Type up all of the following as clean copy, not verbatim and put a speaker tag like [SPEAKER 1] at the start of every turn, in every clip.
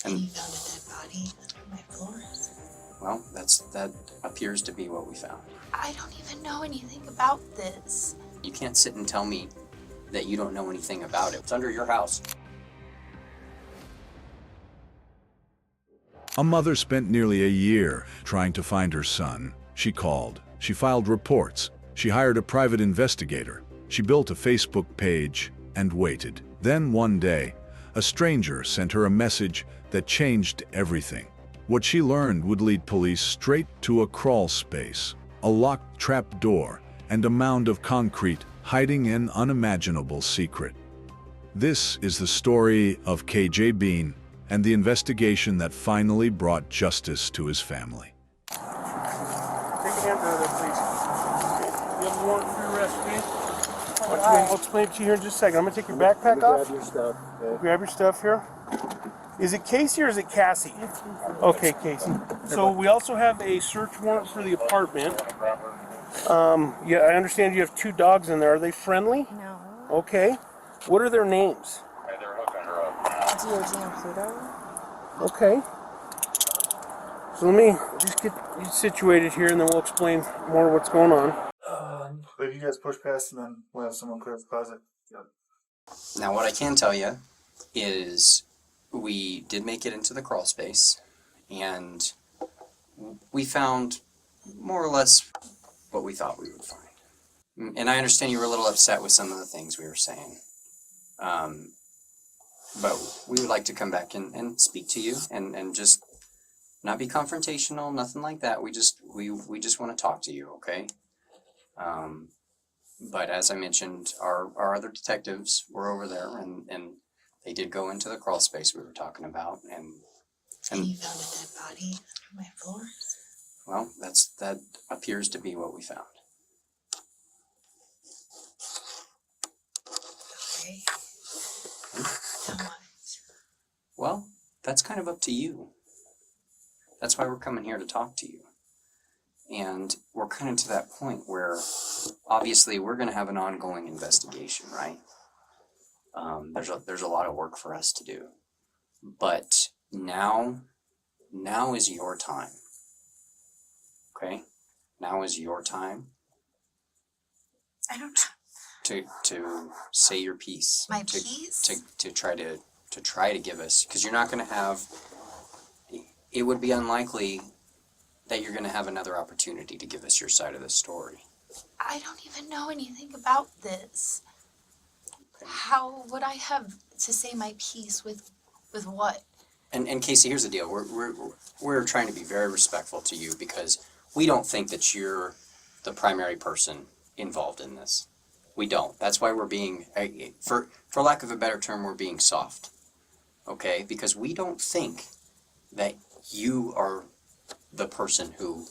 [SPEAKER 1] And you found a dead body under my floors.
[SPEAKER 2] Well, that appears to be what we found.
[SPEAKER 1] I don't even know anything about this.
[SPEAKER 2] You can't sit and tell me that you don't know anything about it. It's under your house.
[SPEAKER 3] A mother spent nearly a year trying to find her son. She called. She filed reports. She hired a private investigator. She built a Facebook page and waited. Then one day, a stranger sent her a message that changed everything. What she learned would lead police straight to a crawl space, a locked trap door, and a mound of concrete hiding an unimaginable secret. This is the story of KJ Bean and the investigation that finally brought justice to his family.
[SPEAKER 4] Take a hand there, please. You have a warrant for your arrest, please? I'll explain it to you here in just a second. I'm going to take your backpack off.
[SPEAKER 5] Grab your stuff. Okay.
[SPEAKER 4] Grab your stuff here. Is it Casey or is it Cassie? Okay, Casey. So we also have a search warrant for the apartment. Yeah, I understand you have 2 dogs in there. Are they friendly?
[SPEAKER 1] No.
[SPEAKER 4] Okay. What are their names?
[SPEAKER 1] DOG and Pluto?
[SPEAKER 4] Okay. So let me just get you situated here and then we'll explain more what's going on.
[SPEAKER 5] But if you guys push past and then we'll have someone clear the closet. Yep.
[SPEAKER 2] Now, what I can tell you is we did make it into the crawl space, and we found more or less what we thought we would find. And I understand you were a little upset with some of the things we were saying. But we would like to come back and speak to you and just not be confrontational, nothing like that. We just want to talk to you, okay? But as I mentioned, our other detectives were over there and they did go into the crawl space we were talking about
[SPEAKER 1] And you found a dead body under my floors.
[SPEAKER 2] well, that appears to be what we found.
[SPEAKER 1] Okay. How much?
[SPEAKER 2] Well, that's kind of up to you. That's why we're coming here to talk to you. And we're kind of to that point where obviously we're going to have an ongoing investigation, right? There's a lot of work for us to do. But now is your time. Okay? Now is your time
[SPEAKER 1] I don't know.
[SPEAKER 2] to say your piece.
[SPEAKER 1] My
[SPEAKER 2] to,
[SPEAKER 1] piece?
[SPEAKER 2] To try to give us, because you're not going to have, it would be unlikely that you're going to have another opportunity to give us your side of the story.
[SPEAKER 1] I don't even know anything about this. How would I have to say my piece with what?
[SPEAKER 2] And Casey, here's the deal. We're trying to be very respectful to you because we don't think that you're the primary person involved in this. We don't. That's why we're being, for lack of a better term, we're being soft. Okay? Because we don't think that you are the person who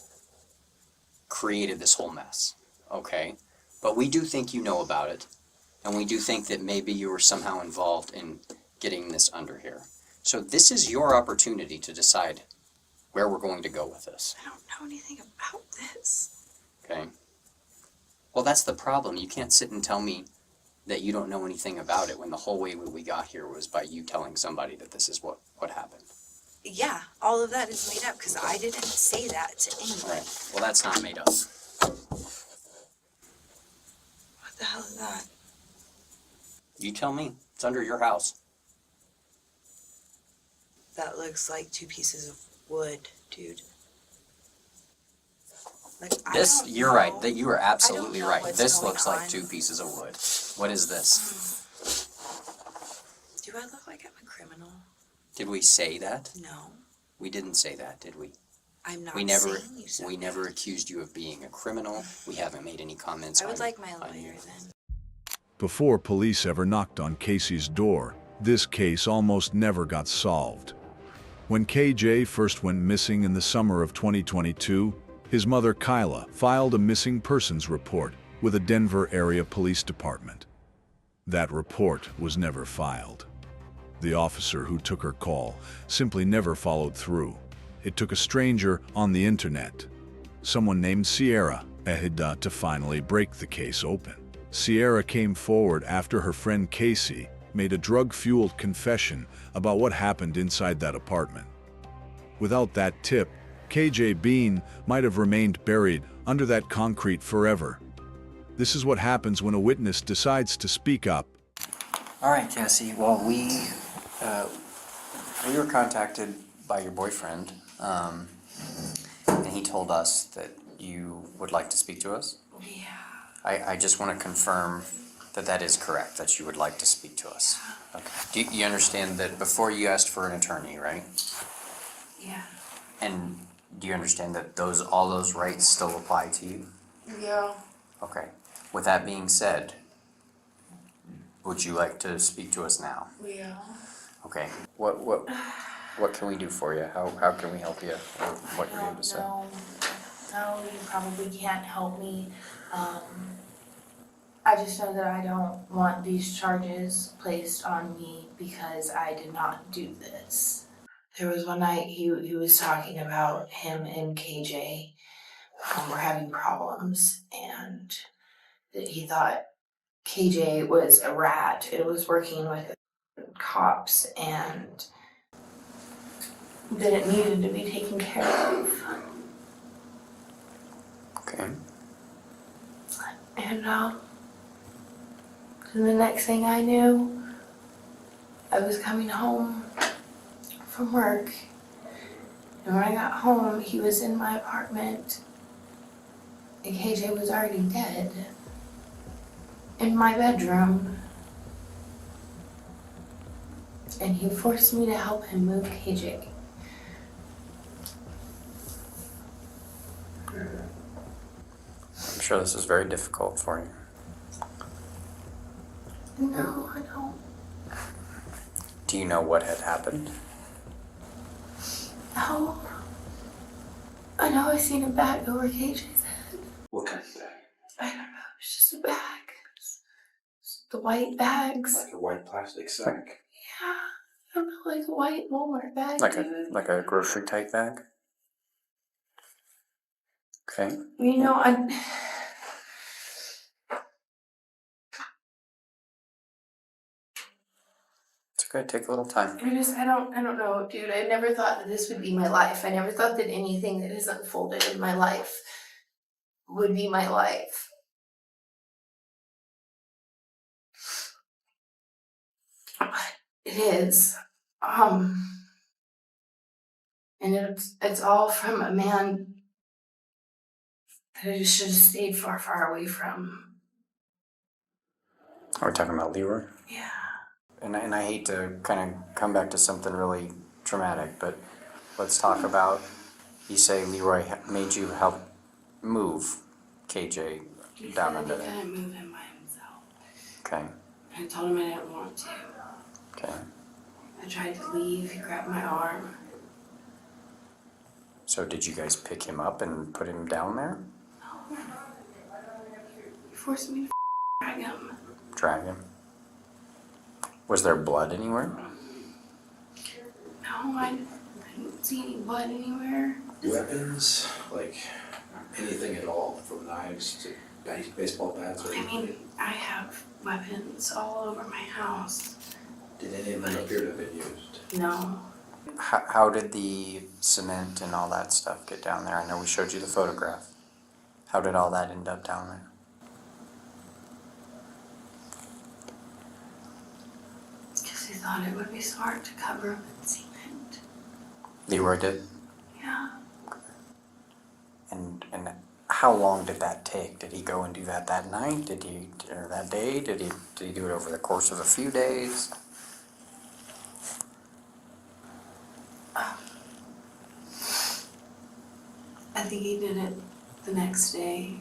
[SPEAKER 2] created this whole mess. Okay? But we do think you know about it. And we do think that maybe you were somehow involved in getting this under here. So this is your opportunity to decide where we're going to go with this.
[SPEAKER 1] I don't know anything about this.
[SPEAKER 2] Okay? Well, that's the problem. You can't sit and tell me that you don't know anything about it when the whole way we got here was by you telling somebody that this is what happened.
[SPEAKER 1] Yeah, all of that is made up because I didn't say that to
[SPEAKER 2] All
[SPEAKER 1] anybody.
[SPEAKER 2] right. Well, that's not made up.
[SPEAKER 1] What the hell is that?
[SPEAKER 2] You tell me. It's under your house.
[SPEAKER 1] That looks like 2 pieces of wood, dude. Like,
[SPEAKER 2] You're right. That you are absolutely
[SPEAKER 1] know
[SPEAKER 2] right.
[SPEAKER 1] what's
[SPEAKER 2] This
[SPEAKER 1] going
[SPEAKER 2] looks like
[SPEAKER 1] on.
[SPEAKER 2] 2 pieces of wood. What is this?
[SPEAKER 1] Do I look like I'm a criminal?
[SPEAKER 2] Did we say that?
[SPEAKER 1] No,
[SPEAKER 2] We didn't say that, did we?
[SPEAKER 1] I'm not
[SPEAKER 2] We never
[SPEAKER 1] saying you said
[SPEAKER 2] we
[SPEAKER 1] that.
[SPEAKER 2] never accused you of being a criminal. We haven't made any comments
[SPEAKER 1] I
[SPEAKER 2] on
[SPEAKER 1] would like my
[SPEAKER 2] on
[SPEAKER 1] lawyer
[SPEAKER 2] you.
[SPEAKER 1] then.
[SPEAKER 3] Before police ever knocked on Casey's door, this case almost never got solved. When KJ first went missing in the summer of 2022, his mother Kyla filed a missing persons report with the Denver Area Police Department. That report was never filed. The officer who took her call simply never followed through. It took a stranger on the internet, someone named Sierra Ehida, to finally break the case open. Sierra came forward after her friend Casey made a drug-fueled confession about what happened inside that apartment. Without that tip, KJ Bean might have remained buried under that concrete forever. This is what happens when a witness decides to speak up.
[SPEAKER 2] All right, Cassie. Well, we were contacted by your boyfriend, and he told us that you would like to speak to us.
[SPEAKER 1] Yeah.
[SPEAKER 2] I just want to confirm that that is correct, that you would like to speak to us. Okay. Do you understand that before you asked for an attorney, right?
[SPEAKER 1] Yeah.
[SPEAKER 2] And do you understand that all those rights still apply to you?
[SPEAKER 1] Yeah.
[SPEAKER 2] Okay. With that being said, would you like to speak to us now?
[SPEAKER 1] Yeah.
[SPEAKER 2] Okay. What can we do for you? How can we help you? Or what you're going to say?
[SPEAKER 6] No, you probably can't help me. I just know that I don't want these charges placed on me because I did not do this. There was one night he was talking about him and KJ were having problems, and that he thought KJ was a rat. It was working with cops and that it needed to be taken care of.
[SPEAKER 2] Okay.
[SPEAKER 6] And the next thing I knew, I was coming home from work. And when I got home, he was in my apartment. And KJ was already dead. In my bedroom. And he forced me to help him move KJ.
[SPEAKER 2] I'm sure this is very difficult for you.
[SPEAKER 6] No, I don't.
[SPEAKER 2] Do you know what had happened?
[SPEAKER 6] No. I know I seen a bag over KJ's head.
[SPEAKER 7] What kind of bag?
[SPEAKER 6] I don't know, it's just a bag. It's the white bags.
[SPEAKER 7] Like a white plastic sack?
[SPEAKER 6] Yeah, I don't know, like a white Walmart bag, dude.
[SPEAKER 2] Like a grocery type bag? Okay.
[SPEAKER 6] You know,
[SPEAKER 2] It's okay, take a little time.
[SPEAKER 6] I don't know, dude. I never thought that this would be my life. I never thought that anything that has unfolded in my life would be my life. But it is. And it's all from a man that I just should have stayed far, far away from.
[SPEAKER 2] Are we talking about Leroy?
[SPEAKER 6] Yeah.
[SPEAKER 2] And I hate to kind of come back to something really traumatic, but let's talk about, you say Leroy made you help move KJ down under
[SPEAKER 6] I
[SPEAKER 2] there.
[SPEAKER 6] couldn't move him by himself.
[SPEAKER 2] Okay,
[SPEAKER 6] I told him I didn't want to.
[SPEAKER 2] okay.
[SPEAKER 6] I tried to leave. He grabbed my arm.
[SPEAKER 2] So did you guys pick him up and put him down there?
[SPEAKER 6] He forced me to drag him.
[SPEAKER 2] Drag him? Was there blood anywhere?
[SPEAKER 6] No, I didn't see any blood anywhere.
[SPEAKER 7] Weapons? Like anything at all? From knives to baseball bats or
[SPEAKER 6] I
[SPEAKER 7] anything?
[SPEAKER 6] mean, I have weapons all over my house.
[SPEAKER 7] Did any of them appear to have been used?
[SPEAKER 6] No.
[SPEAKER 2] How did the cement and all that stuff get down there? I know we showed you the photograph. How did all that end up down there?
[SPEAKER 6] Because he thought it would be smart to cover him in cement.
[SPEAKER 2] Leroy did?
[SPEAKER 6] Yeah.
[SPEAKER 2] And how long did that take? Did he go and do that night? Or that day? Did he do it over the course of a few days?
[SPEAKER 6] I think he did it the next day.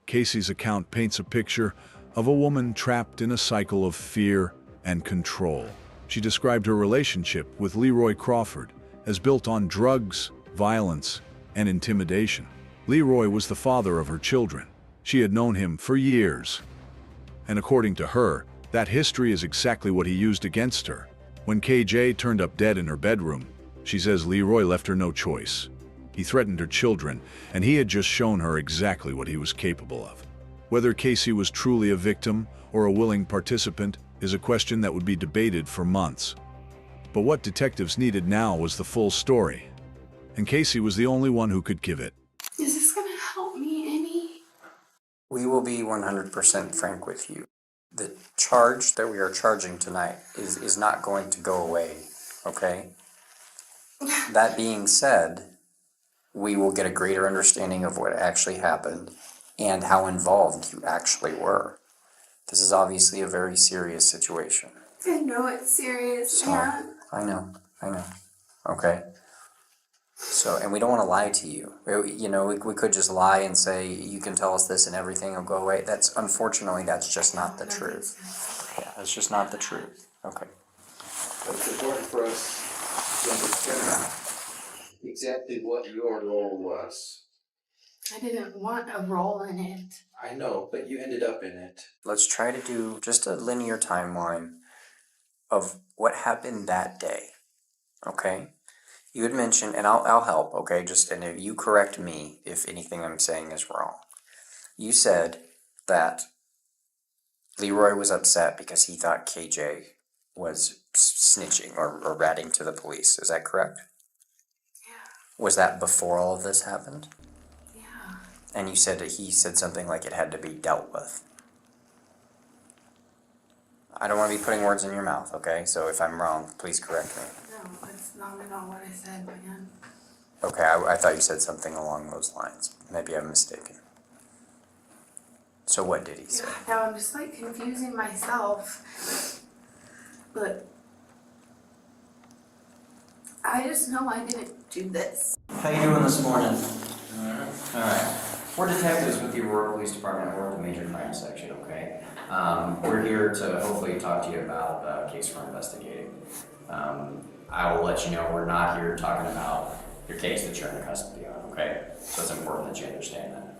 [SPEAKER 3] Casey's account paints a picture of a woman trapped in a cycle of fear and control. She described her relationship with Leroy Crawford as built on drugs, violence, and intimidation. Leroy was the father of her children. She had known him for years. And according to her, that history is exactly what he used against her. When KJ turned up dead in her bedroom, she says Leroy left her no choice. He threatened her children, and he had just shown her exactly what he was capable of. Whether Casey was truly a victim or a willing participant is a question that would be debated for months. But what detectives needed now was the full story, and Casey was the only one who could give it.
[SPEAKER 6] Is this gonna help me any?
[SPEAKER 2] We will be 100% frank with you. The charge that we are charging tonight is not going to go away, okay? That being said, we will get a greater understanding of what actually happened and how involved you actually were. This is obviously a very serious situation.
[SPEAKER 6] I know it's serious,
[SPEAKER 2] So,
[SPEAKER 6] man.
[SPEAKER 2] I know, okay? So, and we don't want to lie to you. We could just lie and say, you can tell us this and everything will go away. Unfortunately, that's just not the truth. Yeah, that's just not the truth, okay?
[SPEAKER 7] But it's important for us to understand exactly what your role was.
[SPEAKER 6] I didn't want a role in it.
[SPEAKER 7] I know, but you ended up in it.
[SPEAKER 2] Let's try to do just a linear timeline of what happened that day, okay? You had mentioned, and I'll help, okay? And if you correct me if anything I'm saying is wrong. You said that Leroy was upset because he thought KJ was snitching or ratting to the police. Is that correct?
[SPEAKER 6] Yeah.
[SPEAKER 2] Was that before all of this happened?
[SPEAKER 6] Yeah.
[SPEAKER 2] And you said that he said something like it had to be dealt with. I don't want to be putting words in your mouth, okay? So if I'm wrong, please correct me.
[SPEAKER 6] No, that's not at all what I said, man.
[SPEAKER 2] Okay, I thought you said something along those lines. Maybe I'm mistaken. So what did he say?
[SPEAKER 6] Now I'm just like confusing myself. But I just know I didn't do this.
[SPEAKER 2] How you doing this morning? Alright. We're detectives with the Aurora Police Department. We're at the Major Crime Section, okay? We're here to hopefully talk to you about a case we're investigating. I will let you know we're not here talking about your case that you're in custody on, okay? So it's important that you understand that.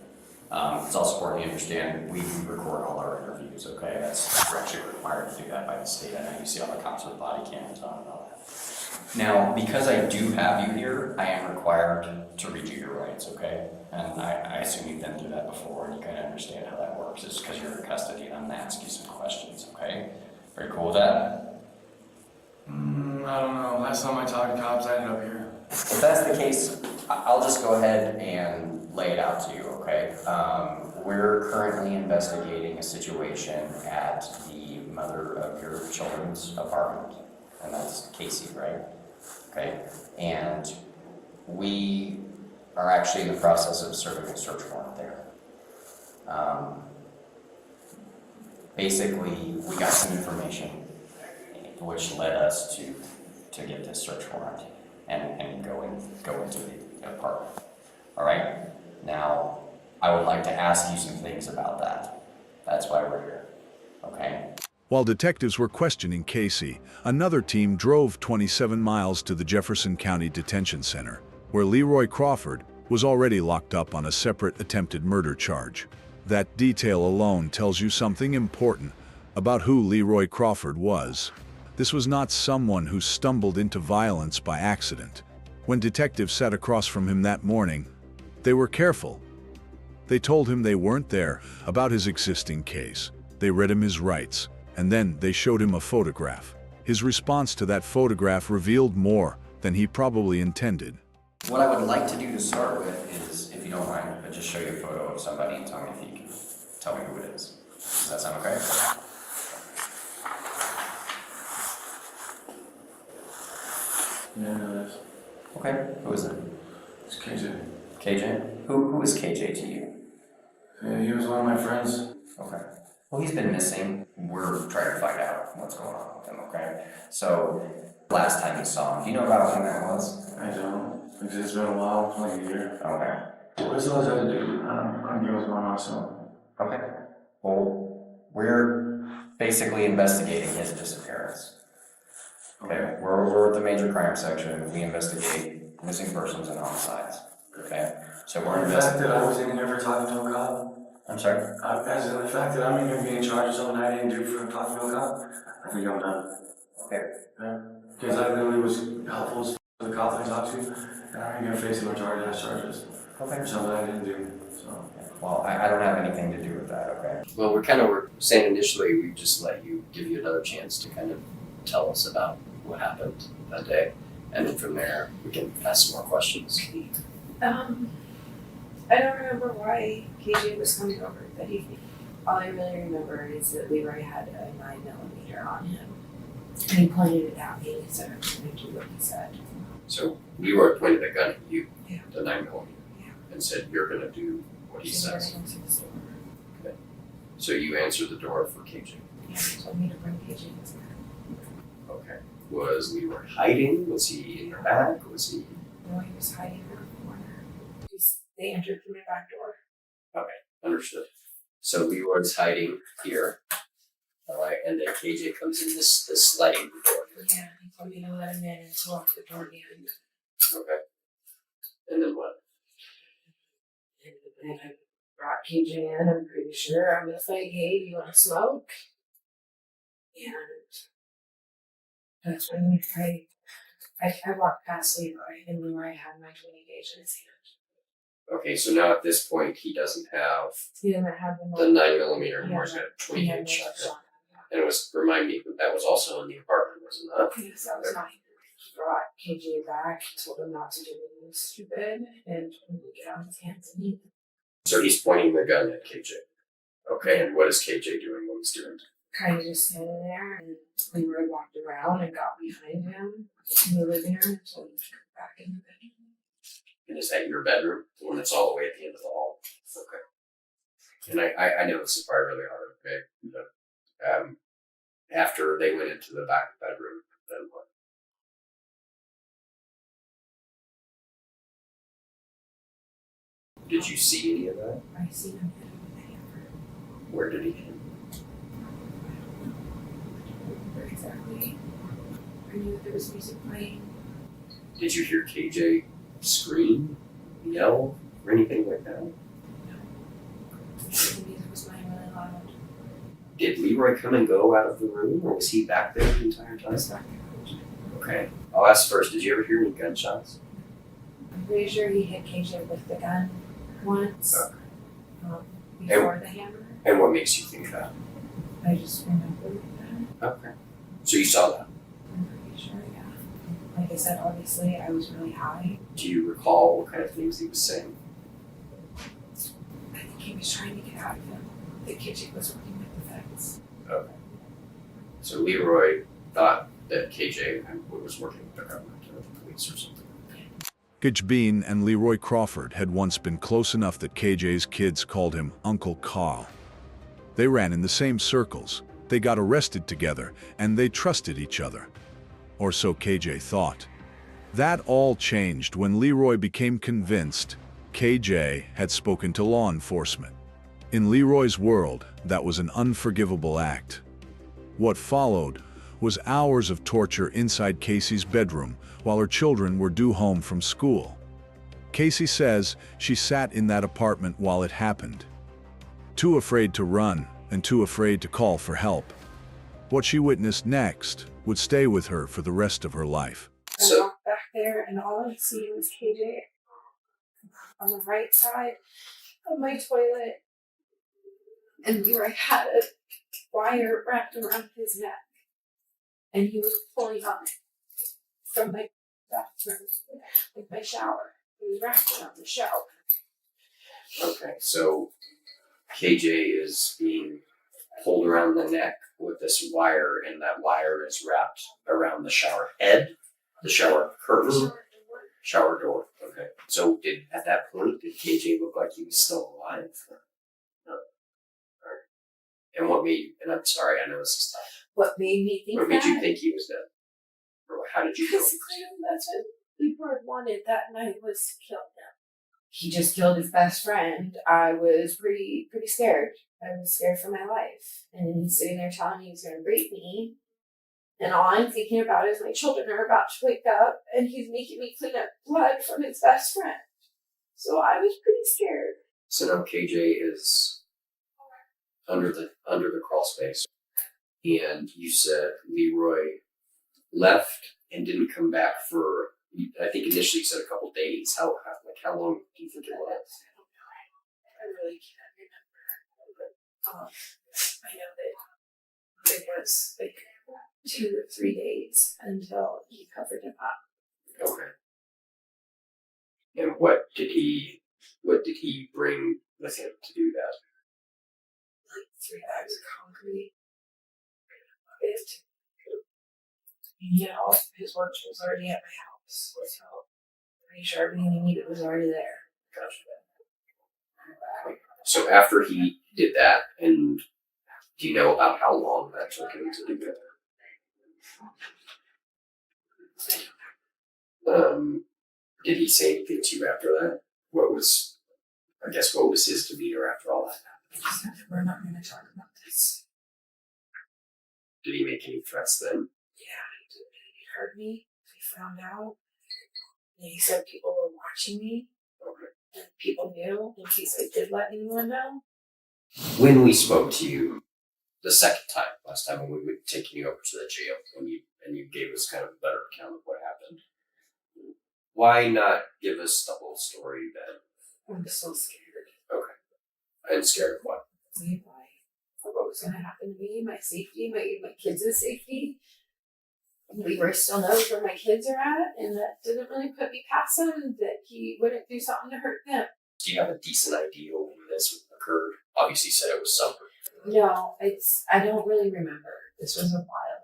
[SPEAKER 2] It's also important you understand we record all our interviews, okay? We're actually required to do that by the state. I know you see all the cops with body cameras on and all that. Now, because I do have you here, I am required to read you your rights, okay? And I assume you've been through that before and you kind of understand how that works. It's because you're in custody and I'm gonna ask you some questions, okay? Very cool with that?
[SPEAKER 8] I don't know. Last time I talked to cops, I ended up here.
[SPEAKER 2] If that's the case, I'll just go ahead and lay it out to you, okay? We're currently investigating a situation at the mother of your children's apartment, and that's Casey, right? Okay, and we are actually in the process of serving a search warrant there. Basically, we got some information which led us to get this search warrant and go into the apartment. All right, now I would like to ask you some things about that. That's why we're here, okay?
[SPEAKER 3] While detectives were questioning Casey, another team drove 27 miles to the Jefferson County Detention Center, where Leroy Crawford was already locked up on a separate attempted murder charge. That detail alone tells you something important about who Leroy Crawford was. This was not someone who stumbled into violence by accident. When detectives sat across from him that morning, they were careful. They told him they weren't there about his existing case. They read him his rights, and then they showed him a photograph. His response to that photograph revealed more than he probably intended.
[SPEAKER 2] What I would like to do to start with is, if you don't mind, I'll just show you a photo of somebody and tell me if you can tell me who it is. Does that sound okay?
[SPEAKER 8] Yeah, I know this.
[SPEAKER 2] Okay, who is it?
[SPEAKER 8] It's KJ.
[SPEAKER 2] KJ? Who is KJ to you?
[SPEAKER 8] Yeah, he was one of my friends.
[SPEAKER 2] Okay. Well, he's been missing. We're trying to find out what's going on with him, okay? So, last time you saw him, do you know about when that was?
[SPEAKER 8] I don't. It's been a while, like a year.
[SPEAKER 2] Okay.
[SPEAKER 8] What does all that have to do? I'm dealing with my mom, so.
[SPEAKER 2] Okay. Well, we're basically investigating his disappearance. Okay, we're at the major crime section. We investigate missing persons and homicides. Okay, so we're
[SPEAKER 8] The fact that I was in here for talking to a cop.
[SPEAKER 2] I'm sorry?
[SPEAKER 8] As in the fact that I'm in here being charged with something I didn't do for talking to a cop. I think I'm done.
[SPEAKER 2] Okay.
[SPEAKER 8] Yeah. Because I literally was helpful as The cop I talked to, I'm gonna face him with hard-ass charges.
[SPEAKER 7] Okay.
[SPEAKER 8] For something I didn't do, so.
[SPEAKER 7] Well, I don't have anything to do with that, okay?
[SPEAKER 2] Well, we're saying initially we just give you another chance to kind of tell us about what happened that day. And then from there, we can ask some more questions.
[SPEAKER 6] I don't remember why KJ was coming over that evening. All I really remember is that Leroy had a 9mm on him. And he pointed it at me and he said I was going to do what he said.
[SPEAKER 2] So Leroy pointed a gun at you,
[SPEAKER 6] Yeah.
[SPEAKER 2] the 9mm,
[SPEAKER 6] Yeah.
[SPEAKER 2] and said, "You're going to do what he
[SPEAKER 6] She
[SPEAKER 2] says."
[SPEAKER 6] never answered the door.
[SPEAKER 2] Okay. So you answered the door for KJ.
[SPEAKER 6] Yeah, he told me to bring KJ inside.
[SPEAKER 2] Okay. Was Leroy hiding? Was he in the back? Was he?
[SPEAKER 6] No, he was hiding around the corner. They entered through my back door.
[SPEAKER 2] Understood. So Leroy's hiding here. All right, and then KJ comes in this sliding door.
[SPEAKER 6] Yeah, he told me to let him in and to lock the door behind him.
[SPEAKER 2] Okay. And then what?
[SPEAKER 6] And I brought KJ in, I'm pretty sure. I'm just like, hey, do you want to smoke? And that's when I walked past Leroy, and Leroy had my 20 gauge in his hand.
[SPEAKER 2] Okay, so now at this point he doesn't have
[SPEAKER 6] He didn't have
[SPEAKER 2] the 9mm
[SPEAKER 6] Yeah.
[SPEAKER 2] anymore. He's got a 20
[SPEAKER 6] He had
[SPEAKER 2] gauge
[SPEAKER 6] no
[SPEAKER 2] shotgun.
[SPEAKER 6] shotgun.
[SPEAKER 2] And it was, remind me, that was also in the apartment, wasn't it?
[SPEAKER 6] Because that was mine. He brought KJ back, told him not to do anything stupid, and told him to get out of his hands and eat.
[SPEAKER 2] So he's pointing the gun at KJ. Okay, and what is KJ doing when he's doing it?
[SPEAKER 6] Kind of just standing there, and Leroy walked around and got behind him in the living room and told him to come back in the bedroom.
[SPEAKER 2] And is that your bedroom? The one that's all the way at the end of the hall? Okay. And I know this is probably really hard, okay? But after they went into the back bedroom, then what? Did you see any of that?
[SPEAKER 6] I seen him hit him with a hammer.
[SPEAKER 2] Where did he hit him?
[SPEAKER 6] I don't remember exactly. I knew that there was music playing.
[SPEAKER 2] Did you hear KJ scream, yell, or anything like that?
[SPEAKER 6] The music was playing really loud.
[SPEAKER 2] Did Leroy come and go out of the room, or was he back there the entire
[SPEAKER 6] I
[SPEAKER 2] time?
[SPEAKER 6] was back there.
[SPEAKER 2] Okay. I'll ask first, did you ever hear any gunshots?
[SPEAKER 6] I'm pretty sure he hit KJ with the gun once.
[SPEAKER 2] Okay.
[SPEAKER 6] Before the hammer.
[SPEAKER 2] And what makes you think that?
[SPEAKER 6] I just remember that.
[SPEAKER 2] Okay. So you saw that.
[SPEAKER 6] I'm pretty sure, yeah. Like I said, obviously, I was really high.
[SPEAKER 2] Do you recall what kind of things he was saying?
[SPEAKER 6] I think he was trying to get out of him. The KJ was working with the fence.
[SPEAKER 2] Okay. So Leroy thought that KJ was working with the government or the police or something.
[SPEAKER 3] KJ Bean and Leroy Crawford had once been close enough that KJ's kids called him Uncle Carl. They ran in the same circles, they got arrested together, and they trusted each other. Or so KJ thought. That all changed when Leroy became convinced KJ had spoken to law enforcement. In Leroy's world, that was an unforgivable act. What followed was hours of torture inside Casey's bedroom while her children were due home from school. Casey says she sat in that apartment while it happened, too afraid to run and too afraid to call for help. What she witnessed next would stay with her for the rest of her life.
[SPEAKER 6] I walked back there, and all I see was KJ on the right side of my toilet, and Leroy had a wire wrapped around his neck, and he was pulling on it from my bathroom, like my shower. He was wrapped around the shower.
[SPEAKER 2] Okay, so KJ is being pulled around the neck with this wire, and that wire is wrapped around the shower head, the shower curtain, shower door. Okay. So at that point, did KJ look like he was still alive? No. Alright. And what made, and I'm sorry, I know this is tough.
[SPEAKER 6] What made me think
[SPEAKER 2] What made
[SPEAKER 6] that?
[SPEAKER 2] you think he was dead? Or how did you know?
[SPEAKER 6] Because that's what Leroy wanted that night, was to kill him. He just killed his best friend. I was pretty scared. I was scared for my life. And he's sitting there telling me he's going to rape me. And all I'm thinking about is my children are about to wake up, and he's making me clean up blood from his best friend. So I was pretty scared.
[SPEAKER 2] So now KJ is under the crawl space, and you said Leroy left and didn't come back for
[SPEAKER 7] I think initially you said a couple days. How long do you think it was?
[SPEAKER 6] I really can't remember. I know that it was like 2 or 3 days until he covered him up.
[SPEAKER 7] Okay. And what did he bring with him to do that?
[SPEAKER 6] Like 3 bags of concrete. Yeah, all of his lunch was already at my house, so pretty sure everything he needed was already there.
[SPEAKER 7] So after he did that, and do you know about how long that took him to do that? Did he say anything to you after that? What was his demeanor after all that happened?
[SPEAKER 6] We're not going to talk about this.
[SPEAKER 7] Did he make any threats then?
[SPEAKER 6] Yeah, he heard me. He found out. And he said people were watching me. And people knew in case I did let anyone know.
[SPEAKER 7] When we spoke to you the second time, last time when we were taking you over to the jail, and you gave us kind of a better account of what happened, why not give us the whole story then?
[SPEAKER 6] I'm so scared.
[SPEAKER 7] Okay. And scared of what?
[SPEAKER 6] Why? Of what was going to happen to me, my safety, my kids' safety. Leroy still knows where my kids are at, and that didn't really put me past him that he wouldn't do something to hurt them.
[SPEAKER 7] Do you have a decent idea when this occurred? Obviously, you said it was summer.
[SPEAKER 6] No, I don't really remember. This was a while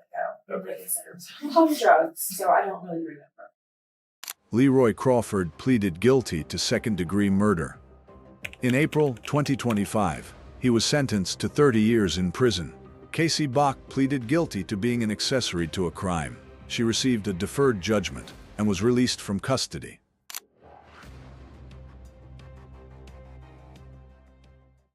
[SPEAKER 6] ago. Like I said, it was a lot of drugs, so I don't really remember.
[SPEAKER 3] Leroy Crawford pleaded guilty to second-degree murder. In April 2025, he was sentenced to 30 years in prison. Casey Bach pleaded guilty to being an accessory to a crime. She received a deferred judgment and was released from custody.